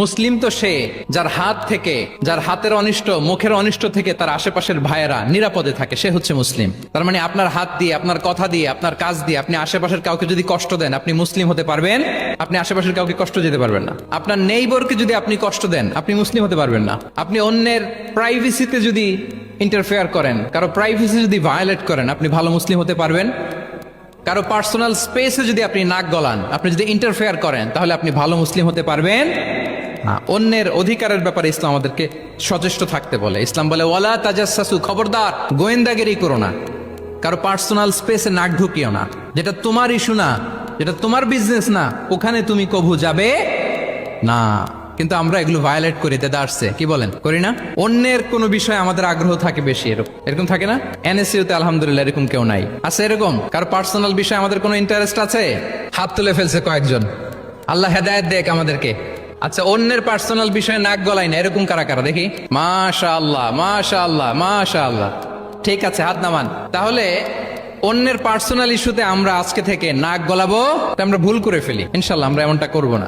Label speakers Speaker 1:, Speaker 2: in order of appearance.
Speaker 1: মুসলিম তো সে যার হাত থেকে, যার হাতের অনিষ্ট, মুখের অনিষ্ট থেকে তার আশেপাশের ভাইয়েরা নিরাপদে থাকে, সে হচ্ছে মুসলিম। তার মানে আপনার হাত দিয়ে, আপনার কথা দিয়ে, আপনার কাজ দিয়ে আপনি আশেপাশের কাউকে যদি কষ্ট দেন, আপনি মুসলিম হতে পারবেন? আপনি আশেপাশের কাউকে কষ্ট দিতে পারবেন না। আপনার নেইবরকে যদি আপনি কষ্ট দেন, আপনি মুসলিম হতে পারবেন না। আপনি অন্যের প্রাইভেসিতে যদি ইন্টারফেয়ার করেন, কারো প্রাইভেসি যদি ভায়োলেট করেন, আপনি ভালো মুসলিম হতে পারবেন? কারো পার্সোনাল স্পেসে যদি আপনি নাক গলান, আপনি যদি ইন্টারফেয়ার করেন, তাহলে আপনি ভালো মুসলিম হতে পারবেন না। অন্যের অধিকারের ব্যাপারে ইসলাম আমাদেরকে সচেষ্ট থাকতে বলে। ইসলাম বলে ওয়ালা তাজাসসু, খবরদার গোয়েন্দাগিরি করো না, কারো পার্সোনাল স্পেসে নাক ঢুকিও না। যেটা তোমার ইস্যু না, যেটা তোমার বিজনেস না, ওখানে তুমি কভু যাবে না। কিন্তু আমরা এগুলো ভায়োলেট করি, দেদারসে, কি বলেন, করি না? অন্যের কোনো বিষয়ে আমাদের আগ্রহ থাকে বেশি, এরকম থাকে না? এনএসইউতে আলহামদুলিল্লাহ এরকম কেউ নাই, আছে এরকম? কারো পার্সোনাল বিষয়ে আমাদের কোনো ইন্টারেস্ট আছে? হাত তুলে ফেলছে কয়েকজন, আল্লাহ হেদায়েত দেখ আমাদেরকে। আচ্ছা, অন্যের পার্সোনাল বিষয়ে নাক গলাই না, এরকম কারা কারা দেখি? মাশাআল্লাহ, মাশাআল্লাহ, মাশাআল্লাহ। ঠিক আছে, হাত নামান। তাহলে অন্যের পার্সোনাল ইস্যুতে আমরা আজকে থেকে নাক গলাবো, আমরা ভুল করে ফেলি। ইনশাল্লাহ আমরা এমনটা করব না।